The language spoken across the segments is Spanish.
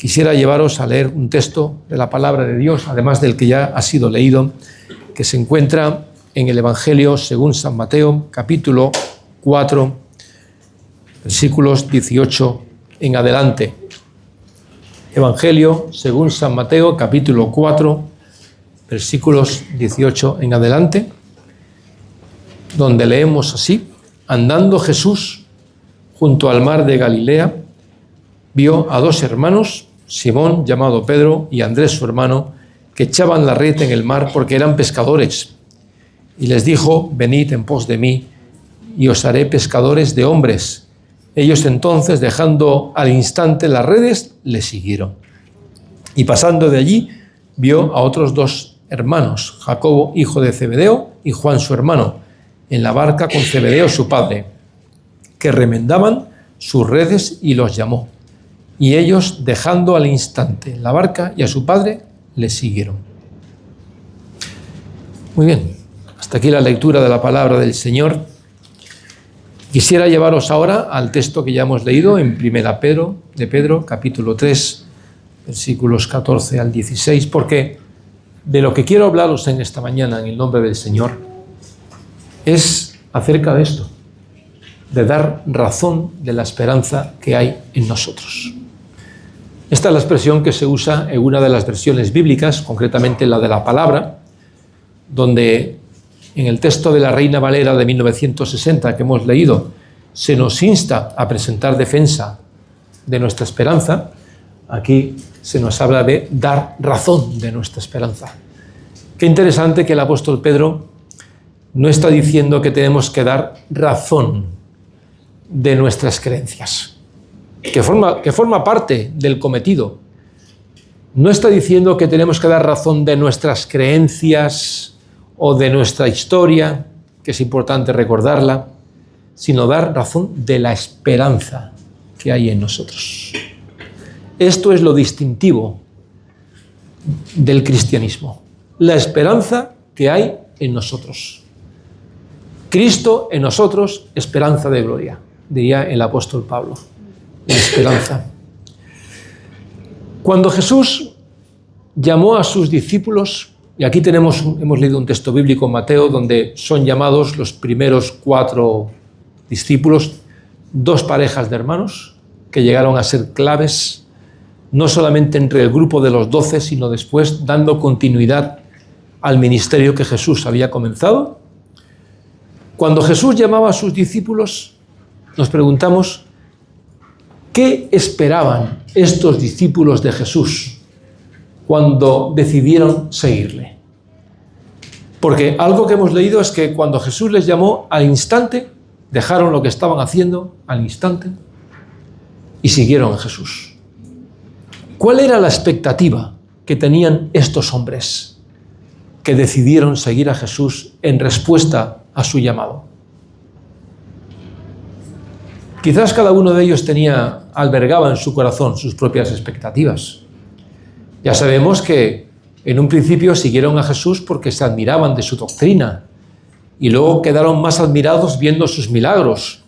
quisiera llevaros a leer un texto de la palabra de Dios, además del que ya ha sido leído, que se encuentra en el Evangelio según San Mateo, capítulo 4, versículos 18 en adelante. Evangelio según San Mateo, capítulo 4, versículos 18 en adelante, donde leemos así: andando Jesús junto al mar de Galilea, vio a dos hermanos, Simón, llamado Pedro, y Andrés, su hermano, que echaban la red en el mar porque eran pescadores. Y les dijo: venid en pos de mí, y os haré pescadores de hombres. Ellos entonces, dejando al instante las redes, le siguieron. Y pasando de allí, vio a otros dos hermanos, Jacobo, hijo de Zebedeo, y Juan, su hermano, en la barca con Zebedeo, su padre, que remendaban sus redes, y los llamó. Y ellos, dejando al instante la barca y a su padre, le siguieron. Muy bien, hasta aquí la lectura de la palabra del Señor. Quisiera llevaros ahora al texto que ya hemos leído en Primera de Pedro, capítulo 3, versículos 14 al 16, porque de lo que quiero hablaros en esta mañana, en el nombre del Señor, es acerca de esto, de dar razón de la esperanza que hay en nosotros. Esta es la expresión que se usa en una de las versiones bíblicas, concretamente la de la Palabra, donde en el texto de la Reina Valera de 1960 que hemos leído se nos insta a presentar defensa de nuestra esperanza. Aquí se nos habla de dar razón de nuestra esperanza. Qué interesante que el apóstol Pedro no está diciendo que tenemos que dar razón de nuestras creencias, que forma parte del cometido. No está diciendo que tenemos que dar razón de nuestras creencias o de nuestra historia, que es importante recordarla, sino dar razón de la esperanza que hay en nosotros. Esto es lo distintivo del cristianismo, la esperanza que hay en nosotros. Cristo en nosotros, esperanza de gloria, diría el apóstol Pablo, la esperanza. Cuando Jesús llamó a sus discípulos, y aquí hemos leído un texto bíblico en Mateo donde son llamados los primeros 4 discípulos, 2 parejas de hermanos que llegaron a ser claves, no solamente entre el grupo de los 12, sino después dando continuidad al ministerio que Jesús había comenzado. Cuando Jesús llamaba a sus discípulos, nos preguntamos, ¿qué esperaban estos discípulos de Jesús cuando decidieron seguirle? Porque algo que hemos leído es que cuando Jesús les llamó, al instante dejaron lo que estaban haciendo, al instante, y siguieron a Jesús. ¿Cuál era la expectativa que tenían estos hombres que decidieron seguir a Jesús en respuesta a su llamado? Quizás cada uno de ellos albergaba en su corazón sus propias expectativas. Ya sabemos que en un principio siguieron a Jesús porque se admiraban de su doctrina y luego quedaron más admirados viendo sus milagros,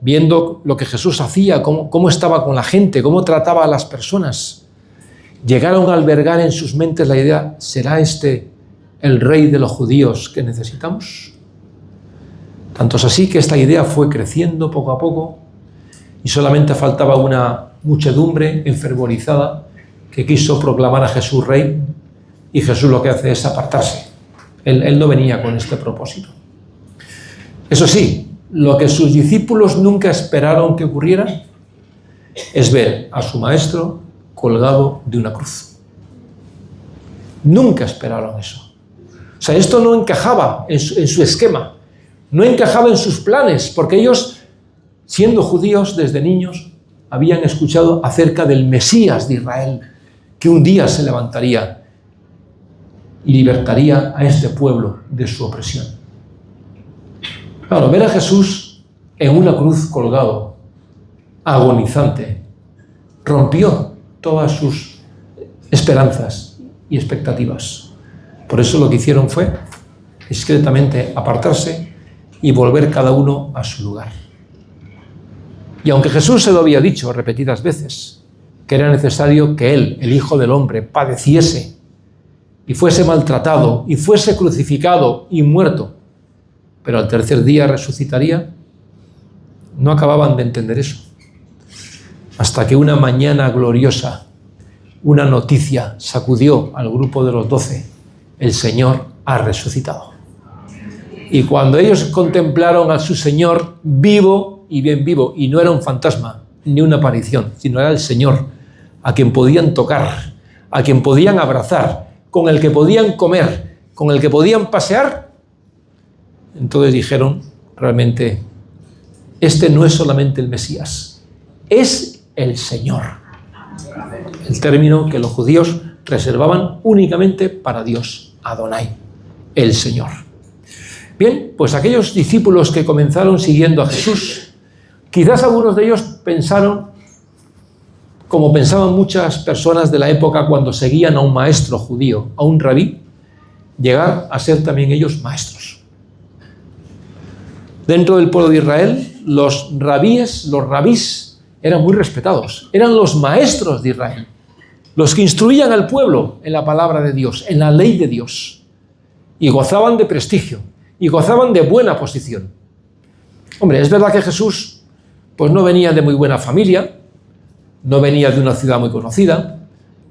viendo lo que Jesús hacía, cómo estaba con la gente, cómo trataba a las personas. Llegaron a albergar en sus mentes la idea, ¿será este el rey de los judíos que necesitamos? Tanto es así que esta idea fue creciendo poco a poco y solamente faltaba una muchedumbre enfervorizada que quiso proclamar a Jesús rey, y Jesús lo que hace es apartarse. Él no venía con este propósito. Eso sí, lo que sus discípulos nunca esperaron que ocurriera es ver a su maestro colgado de una cruz. Nunca esperaron eso. O sea, esto no encajaba en su esquema, no encajaba en sus planes, porque ellos, siendo judíos desde niños, habían escuchado acerca del Mesías de Israel, que un día se levantaría y libertaría a este pueblo de su opresión. Claro, ver a Jesús en una cruz colgado, agonizante, rompió todas sus esperanzas y expectativas. Por eso lo que hicieron fue discretamente apartarse y volver cada uno a su lugar. Y aunque Jesús se lo había dicho repetidas veces, que era necesario que Él, el Hijo del Hombre, padeciese y fuese maltratado y fuese crucificado y muerto, pero al tercer día resucitaría. No acababan de entender eso. Hasta que una mañana gloriosa, una noticia sacudió al grupo de los 12. El Señor ha resucitado. Y cuando ellos contemplaron a su Señor vivo y bien vivo, y no era un fantasma ni una aparición, sino era el Señor, a quien podían tocar, a quien podían abrazar, con el que podían comer, con el que podían pasear, entonces dijeron, realmente, este no es solamente el Mesías, es el Señor. El término que los judíos reservaban únicamente para Dios, Adonai, el Señor. Bien, pues aquellos discípulos que comenzaron siguiendo a Jesús, quizás algunos de ellos pensaron, como pensaban muchas personas de la época cuando seguían a un maestro judío, a un rabí, llegar a ser también ellos maestros. Dentro del pueblo de Israel, los rabís, eran muy respetados, eran los maestros de Israel, los que instruían al pueblo en la palabra de Dios, en la ley de Dios, y gozaban de prestigio, y gozaban de buena posición. Hombre, es verdad que Jesús pues no venía de muy buena familia, no venía de una ciudad muy conocida,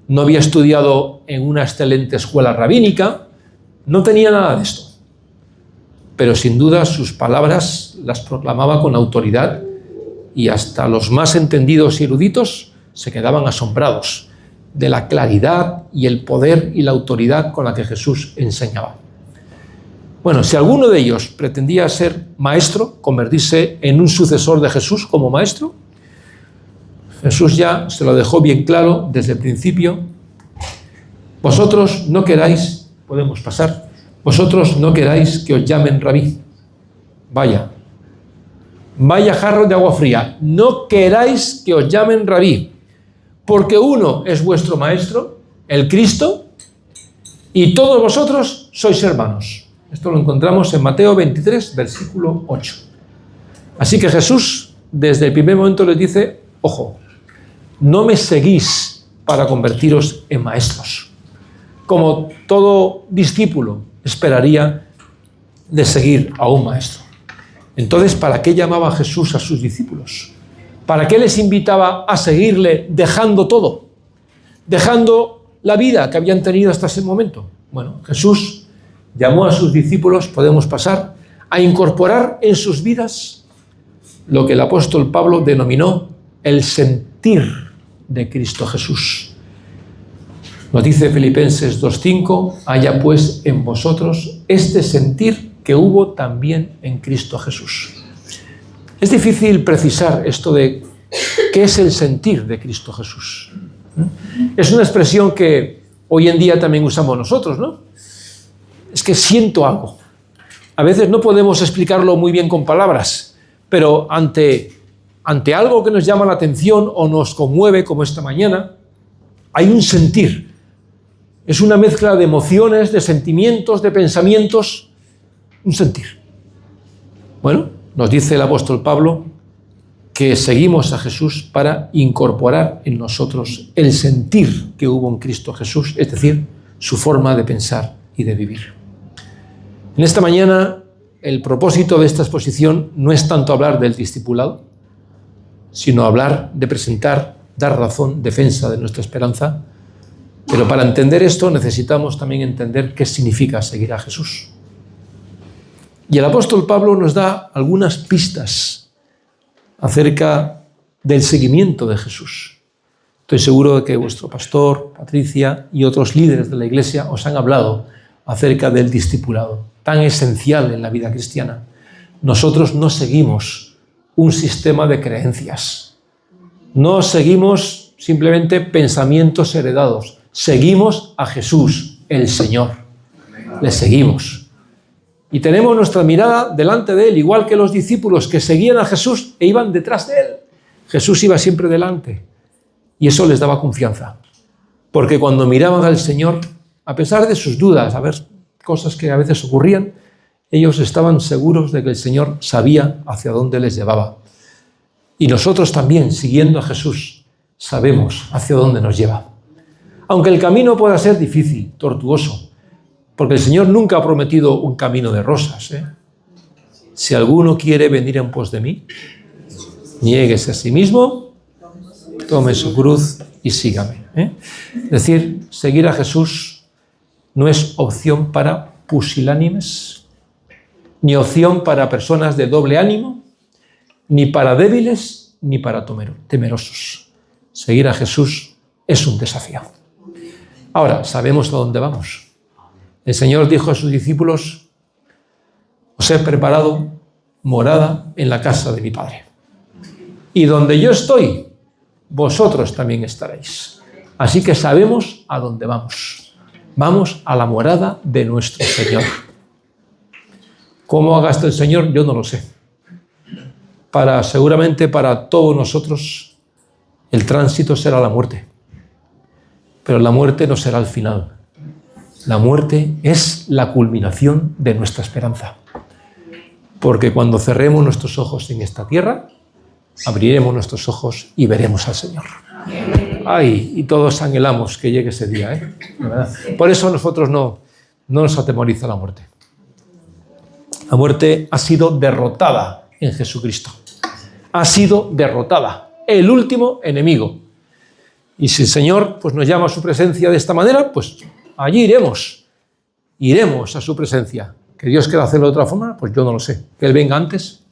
no había estudiado en una excelente escuela rabínica, no tenía nada de esto. Pero sin duda sus palabras las proclamaba con autoridad y hasta los más entendidos y eruditos se quedaban asombrados de la claridad y el poder y la autoridad con la que Jesús enseñaba. Bueno, si alguno de ellos pretendía ser maestro, convertirse en un sucesor de Jesús como maestro, Jesús ya se lo dejó bien claro desde el principio. Vosotros no queráis, podemos pasar, vosotros no queráis que os llamen rabí. Vaya jarro de agua fría, no queráis que os llamen rabí, porque uno es vuestro maestro, el Cristo, y todos vosotros sois hermanos. Esto lo encontramos en Mateo 23, versículo 8. Así que Jesús, desde el primer momento les dice, ojo, no me seguís para convertiros en maestros, como todo discípulo esperaría de seguir a un maestro. Entonces, ¿para qué llamaba Jesús a sus discípulos? ¿Para qué les invitaba a seguirle dejando todo? Dejando la vida que habían tenido hasta ese momento. Bueno, Jesús llamó a sus discípulos, podemos pasar, a incorporar en sus vidas lo que el apóstol Pablo denominó el sentir de Cristo Jesús. Nos dice Filipenses 2:5, haya pues en vosotros este sentir que hubo también en Cristo Jesús. Es difícil precisar esto de qué es el sentir de Cristo Jesús. Es una expresión que hoy en día también usamos nosotros, ¿no? Es que siento algo. A veces no podemos explicarlo muy bien con palabras, pero ante algo que nos llama la atención o nos conmueve, como esta mañana, hay un sentir. Es una mezcla de emociones, de sentimientos, de pensamientos, un sentir. Bueno, nos dice el apóstol Pablo que seguimos a Jesús para incorporar en nosotros el sentir que hubo en Cristo Jesús, es decir, su forma de pensar y de vivir. En esta mañana, el propósito de esta exposición no es tanto hablar del discipulado, sino hablar de presentar, dar razón, defensa de nuestra esperanza. Pero para entender esto necesitamos también entender qué significa seguir a Jesús. Y el apóstol Pablo nos da algunas pistas acerca del seguimiento de Jesús. Estoy seguro de que vuestro pastor, Patricia y otros líderes de la iglesia os han hablado acerca del discipulado, tan esencial en la vida cristiana. Nosotros no seguimos un sistema de creencias, no seguimos simplemente pensamientos heredados, seguimos a Jesús, el Señor, le seguimos. Y tenemos nuestra mirada delante de Él, igual que los discípulos que seguían a Jesús e iban detrás de Él. Jesús iba siempre delante y eso les daba confianza, porque cuando miraban al Señor, a pesar de sus dudas, a ver, cosas que a veces ocurrían, ellos estaban seguros de que el Señor sabía hacia dónde les llevaba. Y nosotros también, siguiendo a Jesús, sabemos hacia dónde nos lleva. Aunque el camino pueda ser difícil, tortuoso, porque el Señor nunca ha prometido un camino de rosas. Si alguno quiere venir en pos de mí, niéguese a sí mismo, tome su cruz y sígame. Es decir, seguir a Jesús no es opción para pusilánimes, ni opción para personas de doble ánimo, ni para débiles, ni para temerosos. Seguir a Jesús es un desafío. Ahora, sabemos a dónde vamos. El Señor dijo a sus discípulos: os he preparado morada en la casa de mi Padre. Y donde yo estoy, vosotros también estaréis. Así que sabemos a dónde vamos. Vamos a la morada de nuestro Señor. ¿Cómo haga esto el Señor? Yo no lo sé. Seguramente para todos nosotros el tránsito será la muerte. Pero la muerte no será el final. La muerte es la culminación de nuestra esperanza. Porque cuando cerremos nuestros ojos en esta tierra, abriremos nuestros ojos y veremos al Señor. Ay, y todos anhelamos que llegue ese día, ¿verdad? Por eso nosotros no nos atemoriza la muerte. La muerte ha sido derrotada en Jesucristo. Ha sido derrotada. El último enemigo. Y si el Señor pues, nos llama a su presencia de esta manera, pues allí iremos. Iremos a su presencia. ¿Que Dios quiera hacerlo de otra forma? Pues yo no lo sé. Que Él venga antes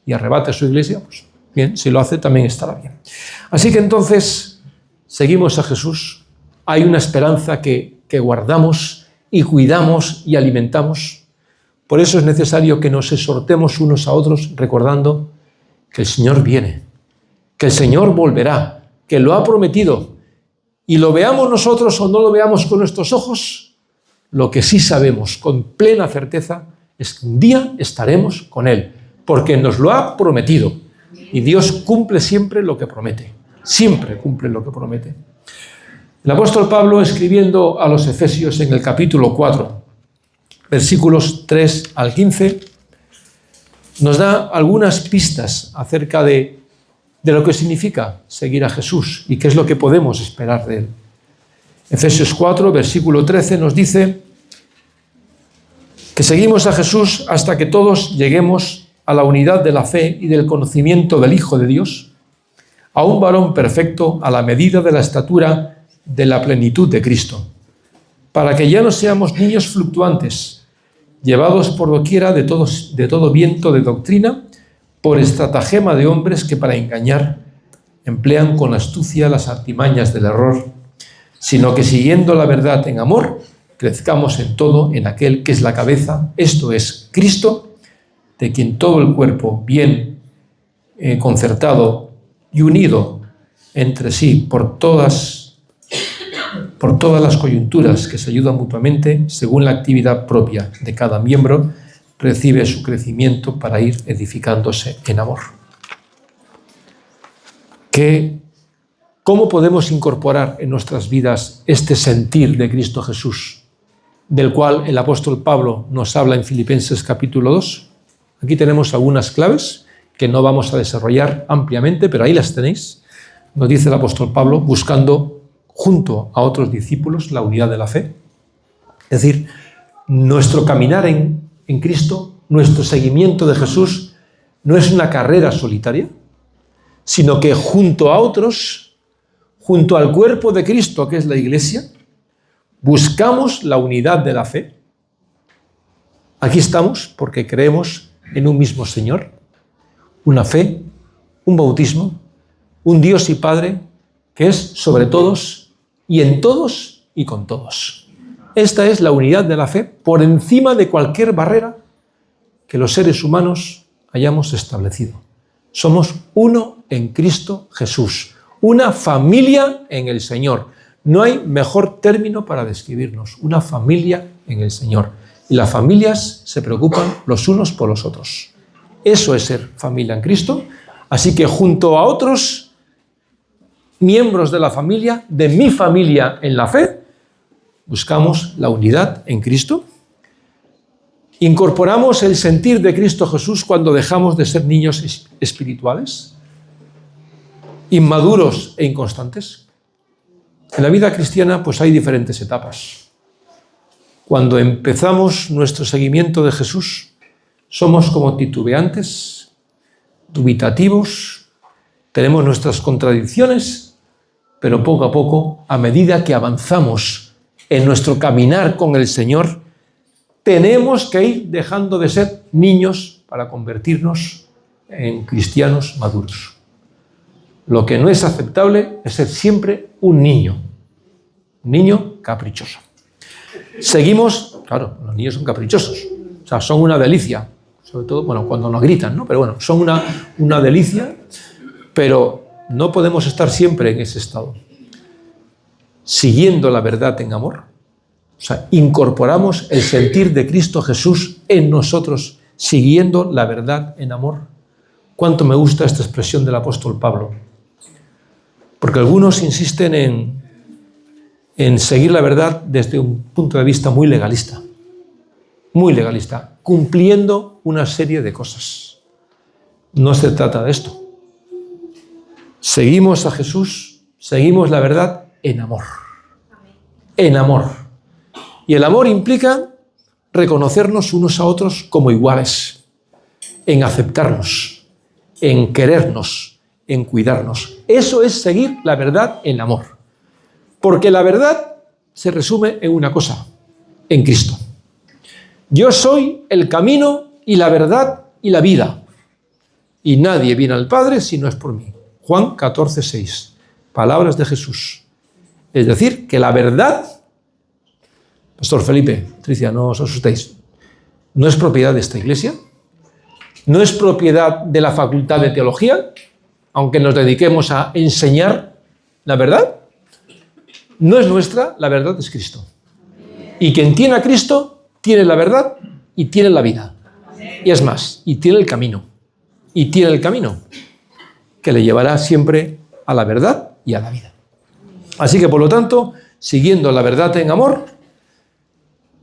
y arrebate su iglesia, pues bien, si lo hace también estará bien. Así que entonces seguimos a Jesús. Hay una esperanza que guardamos y cuidamos y alimentamos. Por eso es necesario que nos exhortemos unos a otros recordando que el Señor viene, que el Señor volverá, que lo ha prometido. Y lo veamos nosotros o no lo veamos con nuestros ojos, lo que sí sabemos con plena certeza es que un día estaremos con Él, porque nos lo ha prometido. Y Dios cumple siempre lo que promete. Siempre cumple lo que promete. El apóstol Pablo, escribiendo a los Efesios en el capítulo 4, versículos 3 al 15, nos da algunas pistas acerca de lo que significa seguir a Jesús y qué es lo que podemos esperar de Él. Efesios 4, versículo 13 nos dice que seguimos a Jesús hasta que todos lleguemos a la unidad de la fe y del conocimiento del Hijo de Dios, a un varón perfecto a la medida de la estatura de la plenitud de Cristo, para que ya no seamos niños fluctuantes, llevados por doquiera de todo viento de doctrina, por estratagema de hombres que para engañar emplean con astucia las artimañas del error, sino que siguiendo la verdad en amor, crezcamos en todo en aquel que es la cabeza, esto es Cristo, de quien todo el cuerpo bien concertado y unido entre sí por todas las coyunturas que se ayudan mutuamente, según la actividad propia de cada miembro, recibe su crecimiento para ir edificándose en amor. ¿Cómo podemos incorporar en nuestras vidas este sentir de Cristo Jesús, del cual el apóstol Pablo nos habla en Filipenses capítulo 2? Aquí tenemos algunas claves que no vamos a desarrollar ampliamente, pero ahí las tenéis. Nos dice el apóstol Pablo, buscando junto a otros discípulos la unidad de la fe. Es decir, nuestro caminar en Cristo, nuestro seguimiento de Jesús, no es una carrera solitaria, sino que junto a otros, junto al cuerpo de Cristo, que es la Iglesia, buscamos la unidad de la fe. Aquí estamos porque creemos en un mismo Señor, una fe, un bautismo, un Dios y Padre que es sobre todos y en todos y con todos. Esta es la unidad de la fe por encima de cualquier barrera que los seres humanos hayamos establecido. Somos uno en Cristo Jesús, una familia en el Señor. No hay mejor término para describirnos, una familia en el Señor. Y las familias se preocupan los unos por los otros. Eso es ser familia en Cristo. Así que junto a otros miembros de la familia, de mi familia en la fe, buscamos la unidad en Cristo. Incorporamos el sentir de Cristo Jesús cuando dejamos de ser niños espirituales. inmaduros e inconstantes? En la vida cristiana pues hay diferentes etapas. Cuando empezamos nuestro seguimiento de Jesús, somos como titubeantes, dubitativos, tenemos nuestras contradicciones, pero poco a poco, a medida que avanzamos en nuestro caminar con el Señor, tenemos que ir dejando de ser niños para convertirnos en cristianos maduros. Lo que no es aceptable es ser siempre un niño caprichoso. Seguimos, claro, los niños son caprichosos, o sea, son una delicia, sobre todo, bueno, cuando nos gritan, ¿no? Pero bueno, son una delicia, pero no podemos estar siempre en ese estado. Siguiendo la verdad en amor, o sea, incorporamos el sentir de Cristo Jesús en nosotros, siguiendo la verdad en amor. ¿Cuánto me gusta esta expresión del apóstol Pablo? Porque algunos insisten en seguir la verdad desde un punto de vista muy legalista, cumpliendo una serie de cosas. No se trata de esto. Seguimos a Jesús, seguimos la verdad en amor. En amor. Y el amor implica reconocernos unos a otros como iguales, en aceptarnos, en querernos, en cuidarnos. Eso es seguir la verdad en amor. Porque la verdad se resume en una cosa, en Cristo. Yo soy el camino y la verdad y la vida. Y nadie viene al Padre si no es por mí. Juan 14:6. Palabras de Jesús. Es decir, que la verdad, Pastor Felipe, Patricia, no os asustéis, no es propiedad de esta iglesia, no es propiedad de la Facultad de Teología, aunque nos dediquemos a enseñar la verdad, no es nuestra, la verdad es Cristo. Y quien tiene a Cristo, tiene la verdad y tiene la vida. Y es más, y tiene el camino. Y tiene el camino que le llevará siempre a la verdad y a la vida. Así que, por lo tanto, siguiendo la verdad en amor,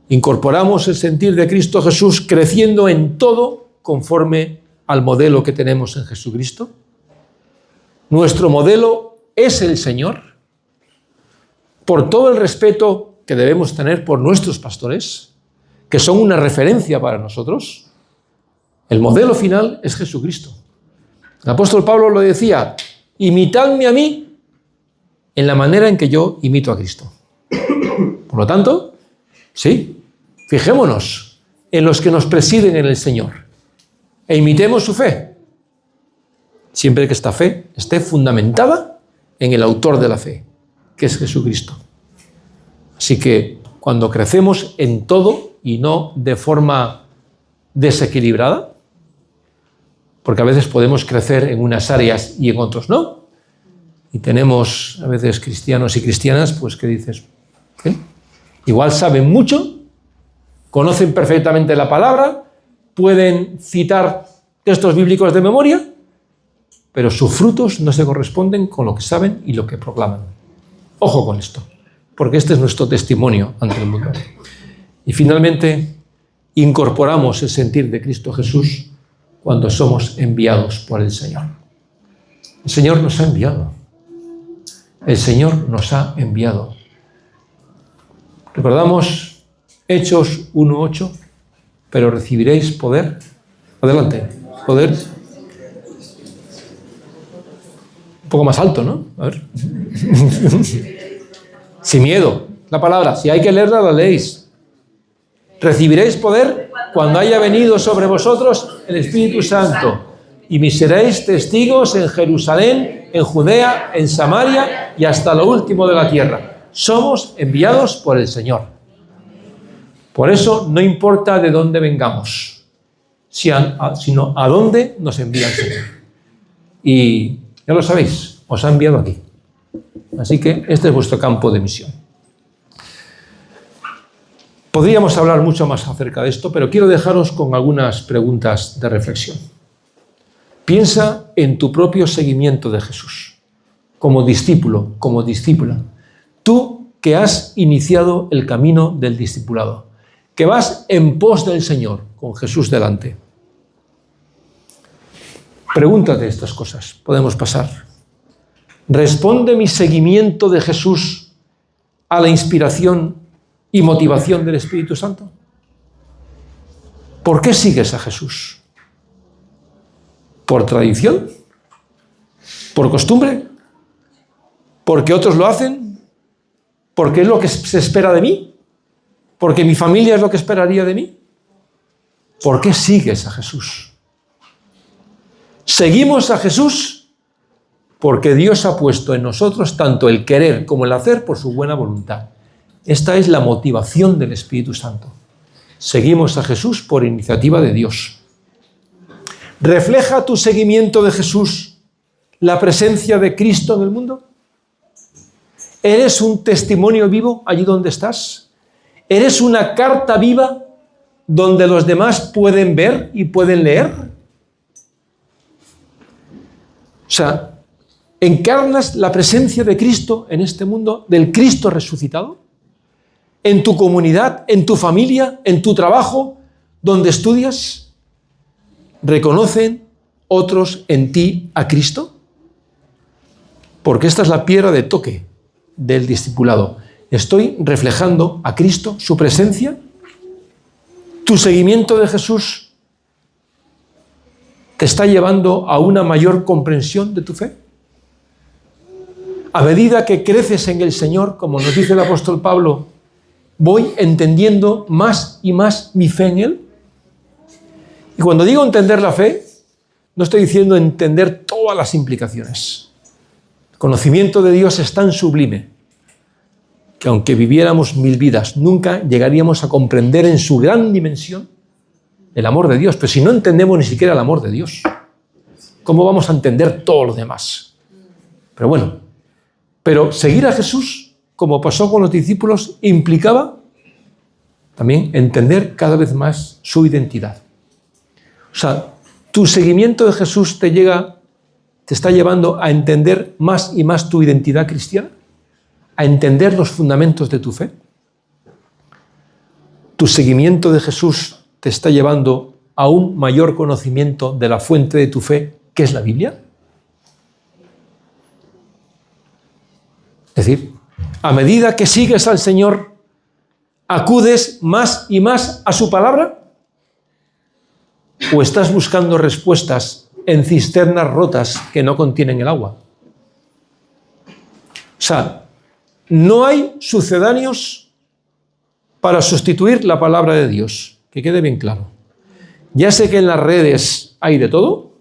incorporamos el sentir de Cristo Jesús creciendo en todo conforme al modelo que tenemos en Jesucristo. Nuestro modelo es el Señor. Por todo el respeto que debemos tener por nuestros pastores, que son una referencia para nosotros, el modelo final es Jesucristo. El apóstol Pablo lo decía, imitadme a mí en la manera en que yo imito a Cristo. Por lo tanto, sí, fijémonos en los que nos presiden en el Señor e imitemos su fe, siempre que esta fe esté fundamentada en el autor de la fe, que es Jesucristo. Así que cuando crecemos en todo y no de forma desequilibrada, porque a veces podemos crecer en unas áreas y en otros no, y tenemos a veces cristianos y cristianas pues que dices, ¿qué? Igual saben mucho, conocen perfectamente la palabra, pueden citar textos bíblicos de memoria, pero sus frutos no se corresponden con lo que saben y lo que proclaman. Ojo con esto, porque este es nuestro testimonio ante el mundo. Y finalmente, incorporamos el sentir de Cristo Jesús cuando somos enviados por el Señor. El Señor nos ha enviado. El Señor nos ha enviado. Recordamos Hechos 1:8, pero recibiréis poder. Adelante, poder. Un poco más alto, ¿no? A ver. Sin miedo, la palabra. Si hay que leerla, la leéis. Recibiréis poder cuando haya venido sobre vosotros el Espíritu Santo. Y me seréis testigos en Jerusalén, en Judea, en Samaria y hasta lo último de la tierra. Somos enviados por el Señor. Por eso no importa de dónde vengamos, sino a dónde nos envía el Señor. Y ya lo sabéis, os ha enviado aquí. Así que este es vuestro campo de misión. Podríamos hablar mucho más acerca de esto, pero quiero dejaros con algunas preguntas de reflexión. Piensa en tu propio seguimiento de Jesús, como discípulo, como discípula. Tú que has iniciado el camino del discipulado, que vas en pos del Señor, con Jesús delante. Pregúntate estas cosas, podemos pasar. ¿Responde mi seguimiento de Jesús a la inspiración y motivación del Espíritu Santo? ¿Por qué sigues a Jesús? ¿Por tradición? ¿Por costumbre? ¿Porque otros lo hacen? ¿Porque es lo que se espera de mí? ¿Porque mi familia es lo que esperaría de mí? ¿Por qué sigues a Jesús? Seguimos a Jesús porque Dios ha puesto en nosotros tanto el querer como el hacer por su buena voluntad. Esta es la motivación del Espíritu Santo. Seguimos a Jesús por iniciativa de Dios. ¿Refleja tu seguimiento de Jesús la presencia de Cristo en el mundo? ¿Eres un testimonio vivo allí donde estás? ¿Eres una carta viva donde los demás pueden ver y pueden leer? O sea, ¿encarnas la presencia de Cristo en este mundo, del Cristo resucitado? ¿En tu comunidad, en tu familia, en tu trabajo, donde estudias? ¿Reconocen otros en ti a Cristo? Porque esta es la piedra de toque del discipulado. ¿Estoy reflejando a Cristo, su presencia? ¿Tu seguimiento de Jesús te está llevando a una mayor comprensión de tu fe? A medida que creces en el Señor, como nos dice el apóstol Pablo, ¿voy entendiendo más y más mi fe en Él? Y cuando digo entender la fe, no estoy diciendo entender todas las implicaciones. El conocimiento de Dios es tan sublime que aunque viviéramos 1000 vidas, nunca llegaríamos a comprender en su gran dimensión el amor de Dios. Pero si no entendemos ni siquiera el amor de Dios, ¿cómo vamos a entender todo lo demás? Pero bueno, pero seguir a Jesús, como pasó con los discípulos, implicaba también entender cada vez más su identidad. O sea, tu seguimiento de Jesús te está llevando a entender más y más tu identidad cristiana, a entender los fundamentos de tu fe. Tu seguimiento de Jesús te está llevando a un mayor conocimiento de la fuente de tu fe, que es la Biblia. Es decir, a medida que sigues al Señor, ¿acudes más y más a su palabra? ¿O estás buscando respuestas en cisternas rotas que no contienen el agua? O sea, no hay sucedáneos para sustituir la palabra de Dios, que quede bien claro. Ya sé que en las redes hay de todo,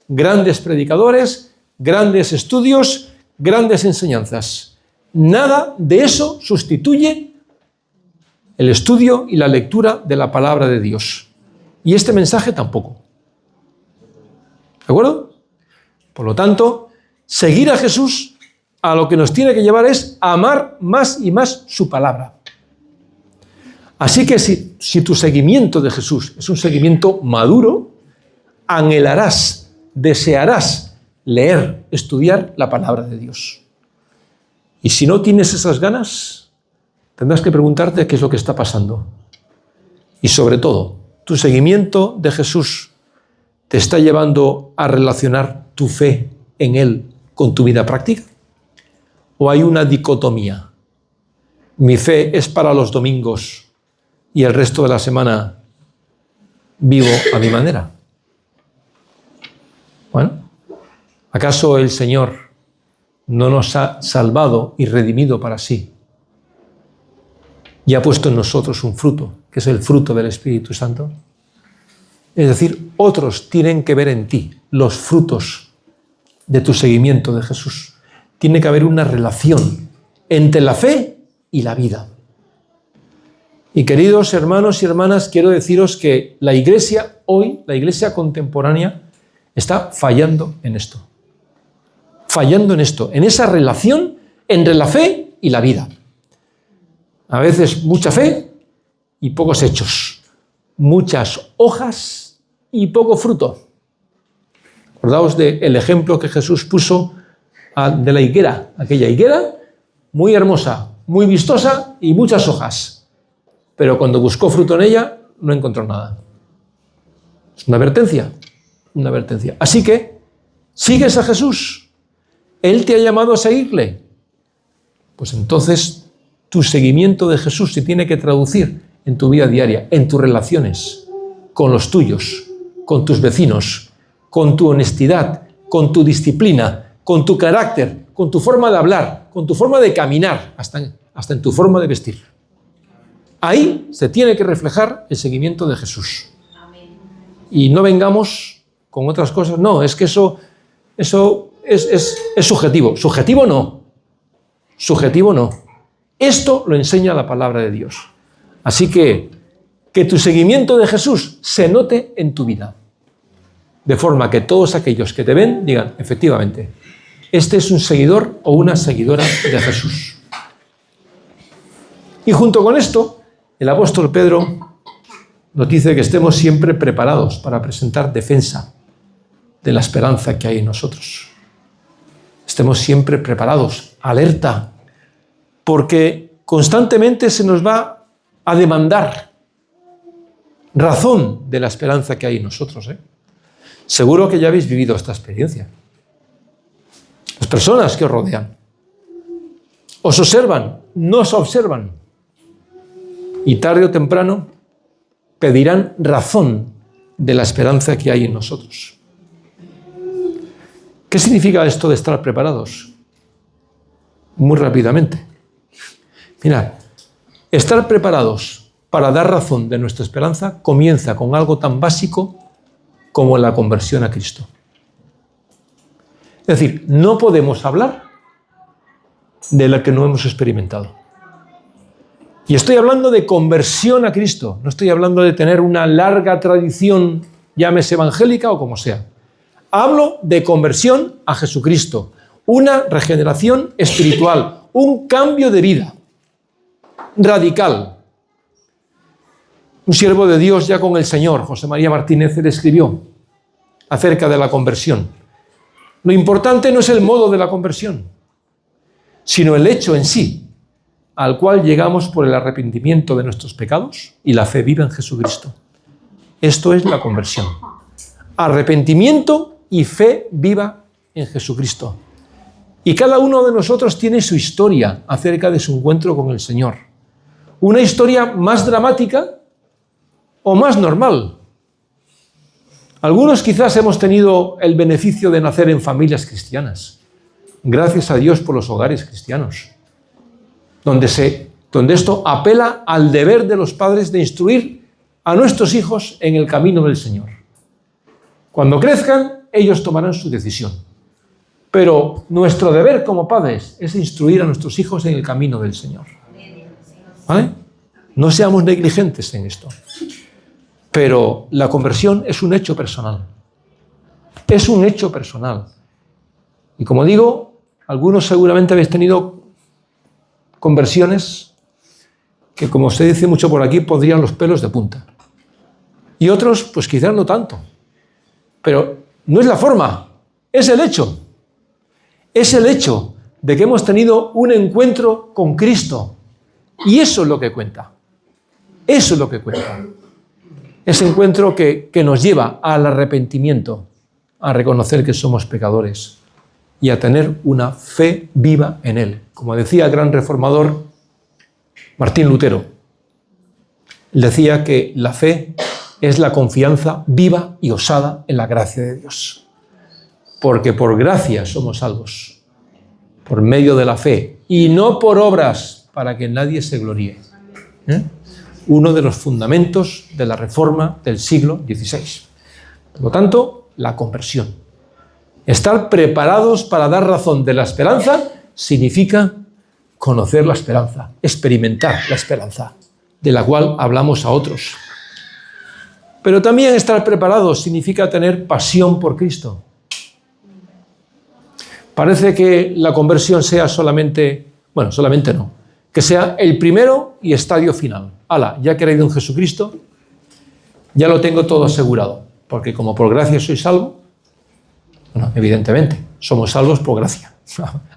grandes predicadores, grandes estudios, grandes enseñanzas. Nada de eso sustituye el estudio y la lectura de la palabra de Dios. Y este mensaje tampoco. ¿De acuerdo? Por lo tanto, seguir a Jesús a lo que nos tiene que llevar es a amar más y más su palabra. Así que si tu seguimiento de Jesús es un seguimiento maduro, anhelarás, desearás leer, estudiar la palabra de Dios. Y si no tienes esas ganas, tendrás que preguntarte qué es lo que está pasando. Y sobre todo, ¿tu seguimiento de Jesús te está llevando a relacionar tu fe en Él con tu vida práctica? ¿O hay una dicotomía? Mi fe es para los domingos y el resto de la semana vivo a mi manera. Bueno, ¿acaso el Señor no nos ha salvado y redimido para sí? Y ha puesto en nosotros un fruto, que es el fruto del Espíritu Santo. Es decir, otros tienen que ver en ti los frutos de tu seguimiento de Jesús. Tiene que haber una relación entre la fe y la vida. Y queridos hermanos y hermanas, quiero deciros que la Iglesia hoy, la Iglesia contemporánea, está fallando en esto. Fallando en esto, en esa relación entre la fe y la vida. A veces mucha fe y pocos hechos. Muchas hojas y poco fruto. Acordaos del ejemplo que Jesús puso de la higuera. Aquella higuera muy hermosa, muy vistosa y muchas hojas. Pero cuando buscó fruto en ella, no encontró nada. Es una advertencia, una advertencia. Así que, ¿sigues a Jesús? Él te ha llamado a seguirle. Pues entonces tu seguimiento de Jesús se tiene que traducir en tu vida diaria, en tus relaciones, con los tuyos, con tus vecinos, con tu honestidad, con tu disciplina, con tu carácter, con tu forma de hablar, con tu forma de caminar, hasta en tu forma de vestir. Ahí se tiene que reflejar el seguimiento de Jesús. Y no vengamos con otras cosas. No, es que eso es subjetivo. Subjetivo no. Subjetivo no. Esto lo enseña la palabra de Dios. Así que tu seguimiento de Jesús se note en tu vida. De forma que todos aquellos que te ven digan, efectivamente, este es un seguidor o una seguidora de Jesús. Y junto con esto, el apóstol Pedro nos dice que estemos siempre preparados para presentar defensa de la esperanza que hay en nosotros. Estemos siempre preparados, alerta, porque constantemente se nos va a demandar razón de la esperanza que hay en nosotros. Seguro que ya habéis vivido esta experiencia. Las personas que os rodean os observan, no os observan, y tarde o temprano pedirán razón de la esperanza que hay en nosotros. ¿Qué significa esto de estar preparados? Muy rápidamente. Mirad, estar preparados para dar razón de nuestra esperanza comienza con algo tan básico como la conversión a Cristo. Es decir, no podemos hablar de la que no hemos experimentado. Y estoy hablando de conversión a Cristo, no estoy hablando de tener una larga tradición, llámese evangélica o como sea. Hablo de conversión a Jesucristo, una regeneración espiritual, un cambio de vida radical. Un siervo de Dios ya con el Señor, José María Martínez, le escribió acerca de la conversión. Lo importante no es el modo de la conversión, sino el hecho en sí, al cual llegamos por el arrepentimiento de nuestros pecados y la fe viva en Jesucristo. Esto es la conversión. Arrepentimiento y fe viva en Jesucristo. Y cada uno de nosotros tiene su historia acerca de su encuentro con el Señor. Una historia más dramática o más normal. Algunos quizás hemos tenido el beneficio de nacer en familias cristianas. Gracias a Dios por los hogares cristianos. Donde esto apela al deber de los padres de instruir a nuestros hijos en el camino del Señor. Cuando crezcan, ellos tomarán su decisión. Pero nuestro deber como padres es instruir a nuestros hijos en el camino del Señor. ¿Vale? No seamos negligentes en esto. Pero la conversión es un hecho personal. Es un hecho personal. Y como digo, algunos seguramente habéis tenido conversiones que, como se dice mucho por aquí, pondrían los pelos de punta. Y otros, pues quizás no tanto. Pero no es la forma, es el hecho. Es el hecho de que hemos tenido un encuentro con Cristo. Y eso es lo que cuenta. Eso es lo que cuenta. Ese encuentro que nos lleva al arrepentimiento, a reconocer que somos pecadores y a tener una fe viva en Él. Como decía el gran reformador Martín Lutero, él decía que la fe es la confianza viva y osada en la gracia de Dios. Porque por gracia somos salvos, por medio de la fe, y no por obras para que nadie se gloríe. Uno de los fundamentos de la Reforma del siglo XVI. Por lo tanto, la conversión. Estar preparados para dar razón de la esperanza significa conocer la esperanza, experimentar la esperanza, de la cual hablamos a otros. Pero también estar preparados significa tener pasión por Cristo. Parece que la conversión sea solamente no, que sea el primero y estadio final. ¡Hala! Ya he creído en Jesucristo, ya lo tengo todo asegurado, porque como por gracia soy salvo, bueno, evidentemente, somos salvos por gracia,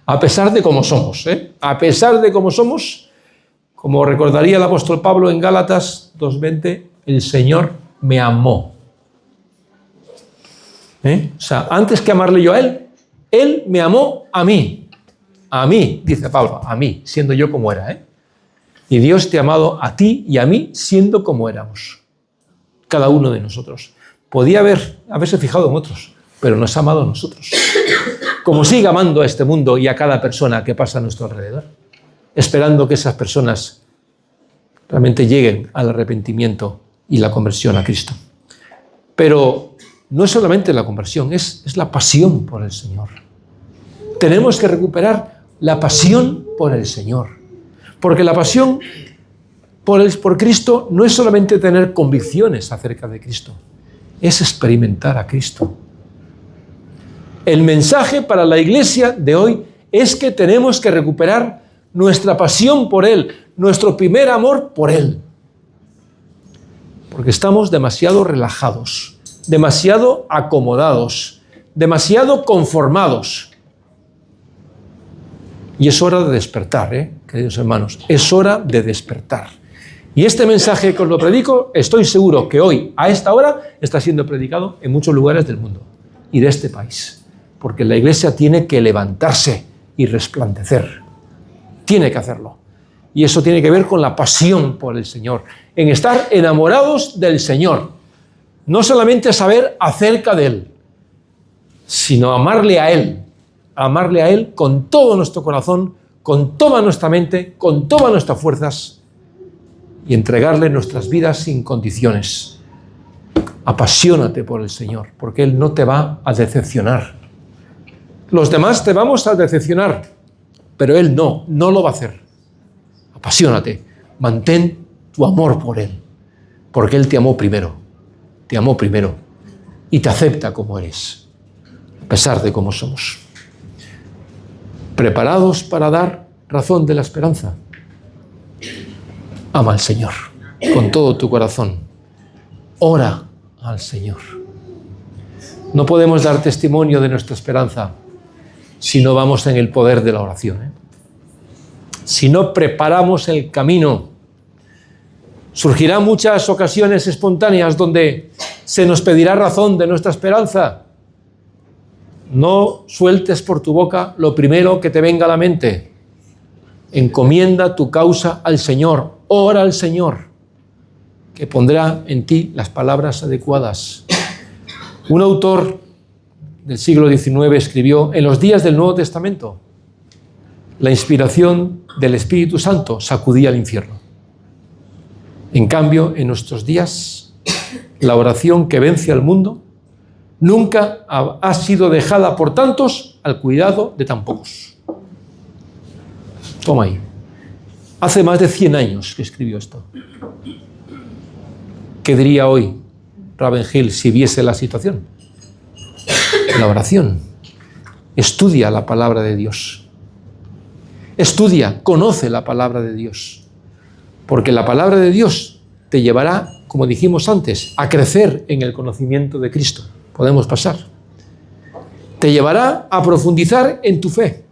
a pesar de cómo somos, a pesar de cómo somos, como recordaría el apóstol Pablo en Gálatas 2:20, el Señor me amó. O sea, antes que amarle yo a Él Él me amó a mí, dice Pablo, a mí, siendo yo como era, Y Dios te ha amado a ti y a mí, siendo como éramos, cada uno de nosotros. Podía haberse fijado en otros, pero nos ha amado a nosotros. Como sigue amando a este mundo y a cada persona que pasa a nuestro alrededor, esperando que esas personas realmente lleguen al arrepentimiento y la conversión a Cristo. Pero no es solamente la conversión, es la pasión por el Señor. Tenemos que recuperar la pasión por el Señor. Porque la pasión por Cristo no es solamente tener convicciones acerca de Cristo, es experimentar a Cristo. El mensaje para la iglesia de hoy es que tenemos que recuperar nuestra pasión por Él, nuestro primer amor por Él. Porque estamos demasiado relajados, demasiado acomodados, demasiado conformados. Y es hora de despertar, queridos hermanos, es hora de despertar. Y este mensaje que os lo predico, estoy seguro que hoy, a esta hora, está siendo predicado en muchos lugares del mundo y de este país. Porque la iglesia tiene que levantarse y resplandecer. Tiene que hacerlo. Y eso tiene que ver con la pasión por el Señor, en estar enamorados del Señor. No solamente saber acerca de Él, sino amarle a Él con todo nuestro corazón, con toda nuestra mente, con todas nuestras fuerzas y entregarle nuestras vidas sin condiciones. Apasionate por el Señor, porque Él no te va a decepcionar. Los demás te vamos a decepcionar, pero Él no lo va a hacer. Apasionate, mantén tu amor por Él, porque Él te amó primero y te acepta como eres, a pesar de cómo somos. ¿Preparados para dar razón de la esperanza? Ama al Señor con todo tu corazón. Ora al Señor. No podemos dar testimonio de nuestra esperanza si no vamos en el poder de la oración. Si no preparamos el camino, surgirán muchas ocasiones espontáneas donde se nos pedirá razón de nuestra esperanza. No sueltes por tu boca lo primero que te venga a la mente. Encomienda tu causa al Señor. Ora al Señor, que pondrá en ti las palabras adecuadas. Un autor del siglo XIX escribió: en los días del Nuevo Testamento, la inspiración del Espíritu Santo sacudía el infierno. En cambio, en nuestros días, la oración que vence al mundo nunca ha sido dejada por tantos al cuidado de tan pocos. Toma ahí. Hace más de 100 años que escribió esto. ¿Qué diría hoy Ravenhill si viese la situación? La oración. Estudia la palabra de Dios. Estudia, conoce la palabra de Dios. Porque la palabra de Dios te llevará, como dijimos antes, a crecer en el conocimiento de Cristo. Podemos pasar. Te llevará a profundizar en tu fe.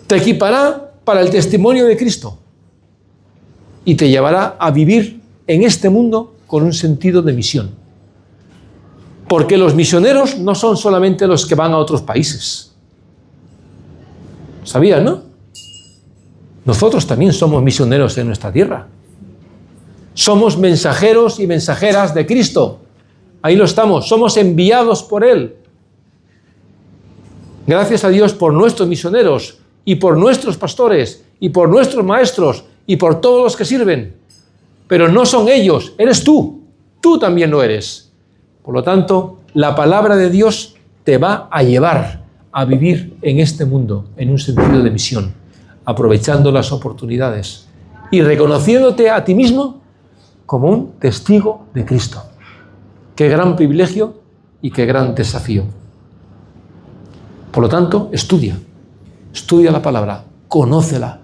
Te equipará para el testimonio de Cristo y te llevará a vivir en este mundo con un sentido de misión. Porque los misioneros no son solamente los que van a otros países. ¿Sabían, no? Nosotros también somos misioneros en nuestra tierra. Somos mensajeros y mensajeras de Cristo. Ahí lo estamos, somos enviados por Él. Gracias a Dios por nuestros misioneros y por nuestros pastores y por nuestros maestros y por todos los que sirven. Pero no son ellos, eres tú también lo eres. Por lo tanto, la palabra de Dios te va a llevar a vivir en este mundo en un sentido de misión, aprovechando las oportunidades y reconociéndote a ti mismo como un testigo de Cristo. Qué gran privilegio y qué gran desafío. Por lo tanto, estudia la palabra, conócela.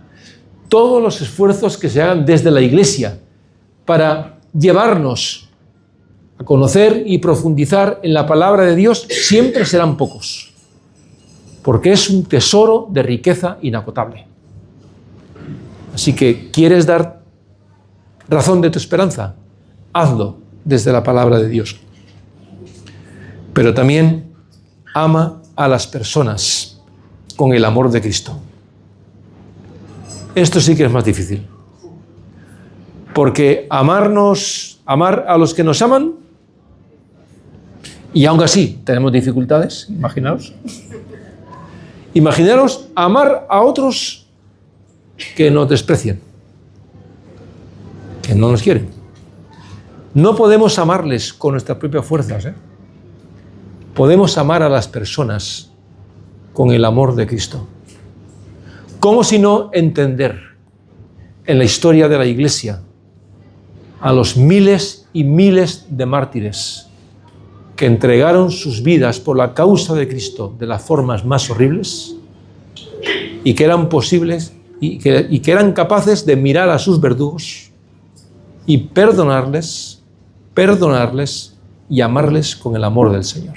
Todos los esfuerzos que se hagan desde la Iglesia para llevarnos a conocer y profundizar en la palabra de Dios siempre serán pocos, porque es un tesoro de riqueza inagotable. Así que, ¿quieres dar razón de tu esperanza? Hazlo desde la palabra de Dios. Pero también ama a las personas con el amor de Cristo. Esto sí que es más difícil. Porque amar a los que nos aman, y aún así tenemos dificultades, imaginaos. Imaginaros amar a otros que nos desprecian, que no nos quieren. No podemos amarles con nuestras propias fuerzas, ¿eh? Podemos amar a las personas con el amor de Cristo. ¿Cómo si no entender en la historia de la Iglesia a los miles y miles de mártires que entregaron sus vidas por la causa de Cristo de las formas más horribles y que eran posibles y que eran capaces de mirar a sus verdugos y perdonarles y amarles con el amor del Señor?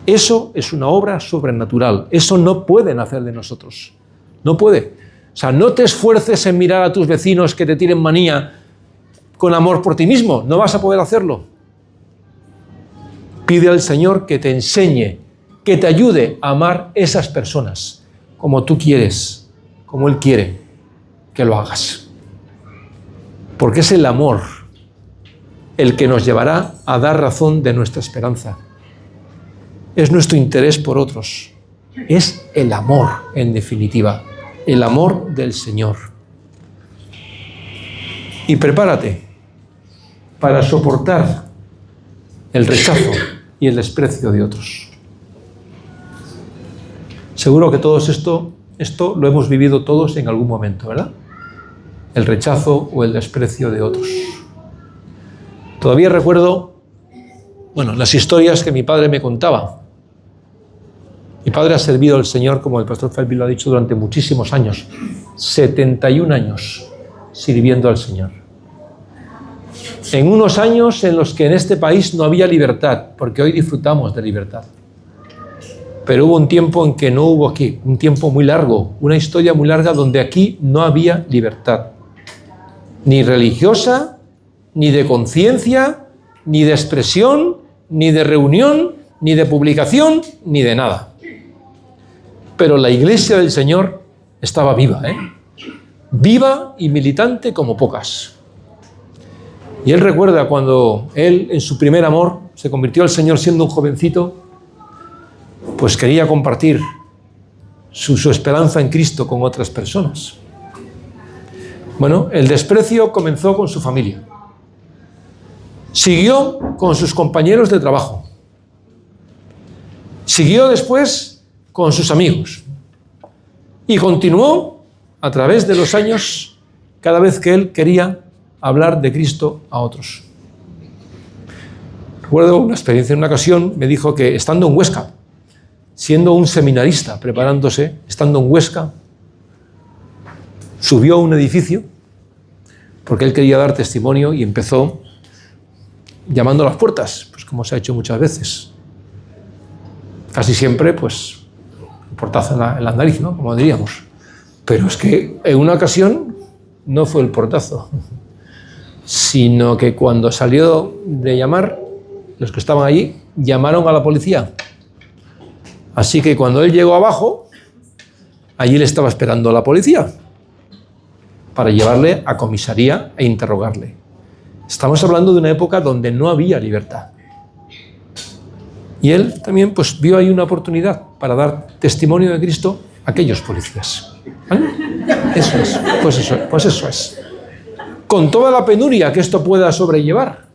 Eso es una obra sobrenatural. Eso no pueden hacer de nosotros. No puede. O sea, no te esfuerces en mirar a tus vecinos que te tienen manía con amor por ti mismo. No vas a poder hacerlo. Pide al Señor que te enseñe, que te ayude a amar esas personas como tú quieres, como Él quiere que lo hagas. Porque es el amor el que nos llevará a dar razón de nuestra esperanza. Es nuestro interés por otros. Es el amor, en definitiva, el amor del Señor. Y prepárate para soportar el rechazo y el desprecio de otros. Seguro que todo esto lo hemos vivido todos en algún momento, ¿verdad? El rechazo o el desprecio de otros. Todavía recuerdo, las historias que mi padre me contaba. Mi padre ha servido al Señor, como el pastor Felby lo ha dicho, durante muchísimos años. 71 años sirviendo al Señor. En unos años en los que en este país no había libertad, porque hoy disfrutamos de libertad. Pero hubo un tiempo en que no hubo aquí, un tiempo muy largo, una historia muy larga donde aquí no había libertad. Ni religiosa, ni de conciencia, ni de expresión, ni de reunión, ni de publicación, ni de nada. Pero la Iglesia del Señor estaba viva, viva y militante como pocas. Y él recuerda cuando él, en su primer amor, se convirtió al Señor siendo un jovencito, pues quería compartir su esperanza en Cristo con otras personas. El desprecio comenzó con su familia. Siguió con sus compañeros de trabajo. Siguió después con sus amigos. Y continuó a través de los años cada vez que él quería hablar de Cristo a otros. Recuerdo una experiencia en una ocasión, me dijo que estando en Huesca, siendo un seminarista, preparándose, estando en Huesca, subió a un edificio porque él quería dar testimonio y empezó llamando a las puertas, pues como se ha hecho muchas veces. Casi siempre, pues, un portazo en la nariz, ¿no? Como diríamos. Pero es que en una ocasión no fue el portazo, sino que cuando salió de llamar, los que estaban allí llamaron a la policía. Así que cuando él llegó abajo, allí le estaba esperando la policía para llevarle a comisaría e interrogarle. Estamos hablando de una época donde no había libertad. Y él también pues vio ahí una oportunidad para dar testimonio de Cristo a aquellos policías. ¿Vale? Eso es, pues eso es. Con toda la penuria que esto pueda sobrellevar.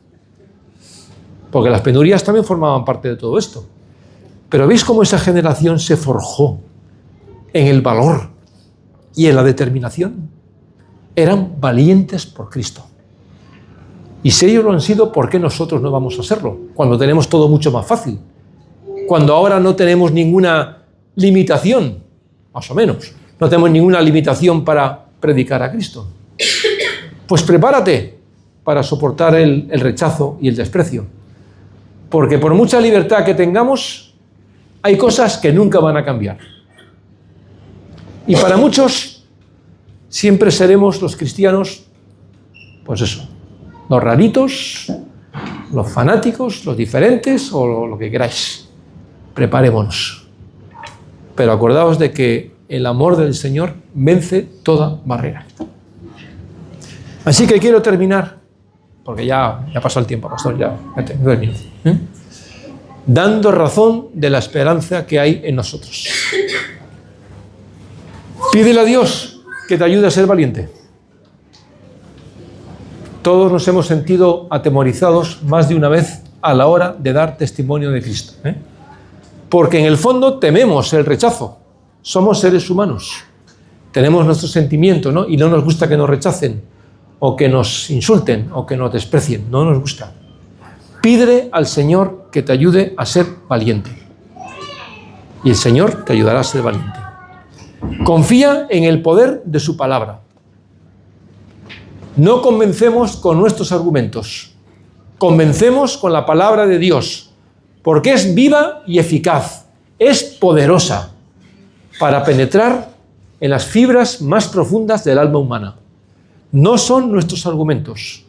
Porque las penurias también formaban parte de todo esto. Pero ¿veis cómo esa generación se forjó en el valor y en la determinación? Eran valientes por Cristo. Y si ellos lo han sido, ¿por qué nosotros no vamos a serlo? Cuando tenemos todo mucho más fácil. Cuando ahora no tenemos ninguna limitación, más o menos. No tenemos ninguna limitación para predicar a Cristo. Pues prepárate para soportar el rechazo y el desprecio. Porque por mucha libertad que tengamos, hay cosas que nunca van a cambiar. Y para muchos, siempre seremos los cristianos, pues eso, los raritos, los fanáticos, los diferentes o lo que queráis. preparémonos. Pero acordaos de que el amor del Señor vence toda barrera. Así que quiero terminar, porque ya pasó el tiempo, pastor, ya termino, dando razón de la esperanza que hay en nosotros. Pídele a Dios que te ayude a ser valiente. Todos nos hemos sentido atemorizados más de una vez a la hora de dar testimonio de Cristo, porque en el fondo tememos el rechazo. Somos seres humanos, tenemos nuestros sentimientos, ¿no? Y no nos gusta que nos rechacen, o que nos insulten, o que nos desprecien, no nos gusta. Pídele al Señor que te ayude a ser valiente, y el Señor te ayudará a ser valiente. Confía en el poder de su palabra. No convencemos con nuestros argumentos, convencemos con la palabra de Dios, porque es viva y eficaz, es poderosa para penetrar en las fibras más profundas del alma humana. No son nuestros argumentos.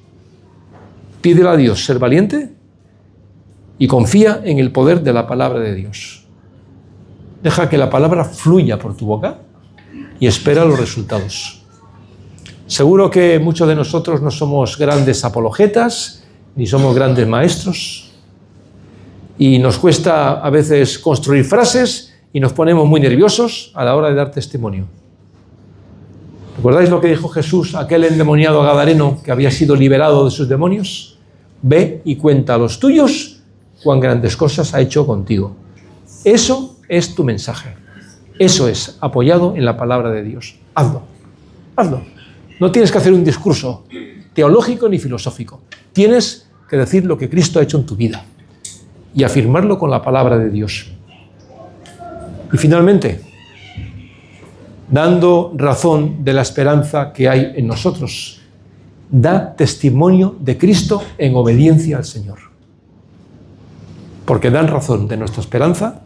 Pídele a Dios ser valiente y confía en el poder de la palabra de Dios. Deja que la palabra fluya por tu boca y espera los resultados. Seguro que muchos de nosotros no somos grandes apologetas, ni somos grandes maestros, y nos cuesta a veces construir frases y nos ponemos muy nerviosos a la hora de dar testimonio. ¿Recordáis lo que dijo Jesús a aquel endemoniado gadareno que había sido liberado de sus demonios? Ve y cuenta a los tuyos cuán grandes cosas ha hecho contigo. Eso es tu mensaje. Eso es apoyado en la palabra de Dios. Hazlo. Hazlo. No tienes que hacer un discurso teológico ni filosófico. Tienes que decir lo que Cristo ha hecho en tu vida y afirmarlo con la palabra de Dios. Y finalmente, dando razón de la esperanza que hay en nosotros, da testimonio de Cristo en obediencia al Señor. Porque dan razón de nuestra esperanza.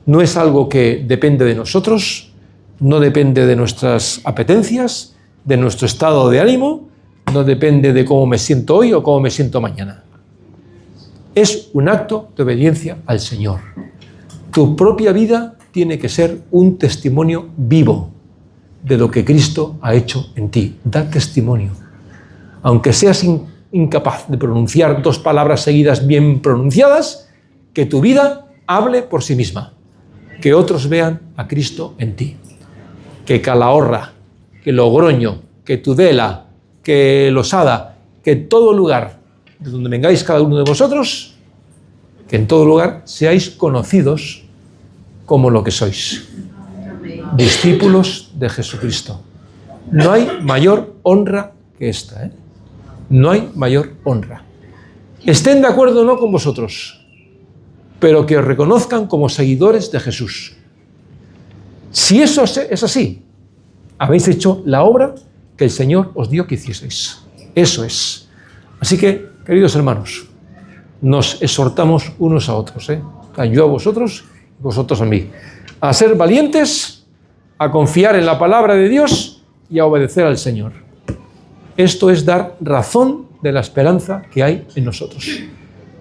No es algo que depende de nosotros, no depende de nuestras apetencias, de nuestro estado de ánimo, no depende de cómo me siento hoy o cómo me siento mañana. Es un acto de obediencia al Señor. Tu propia vida tiene que ser un testimonio vivo de lo que Cristo ha hecho en ti. Da testimonio. Aunque seas incapaz de pronunciar 2 palabras seguidas bien pronunciadas, que tu vida hable por sí misma. Que otros vean a Cristo en ti. Que Calahorra, que Logroño, que Tudela, que Losada, que en todo lugar de donde vengáis cada uno de vosotros, que en todo lugar seáis conocidos como lo que sois, discípulos de Jesucristo. No hay mayor honra que esta, No hay mayor honra. Estén de acuerdo o no con vosotros, pero que os reconozcan como seguidores de Jesús. Si eso es así, habéis hecho la obra que el Señor os dio que hicieseis. Eso es. Así que, queridos hermanos, nos exhortamos unos a otros, yo a vosotros y vosotros a mí, a ser valientes, a confiar en la palabra de Dios y a obedecer al Señor. Esto es dar razón de la esperanza que hay en nosotros.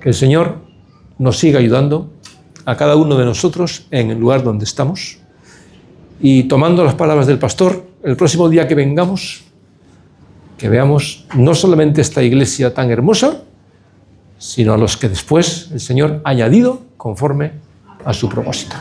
Que el Señor nos siga ayudando a cada uno de nosotros en el lugar donde estamos, y tomando las palabras del pastor, el próximo día que vengamos, que veamos no solamente esta iglesia tan hermosa, sino a los que después el Señor ha añadido conforme a su propósito.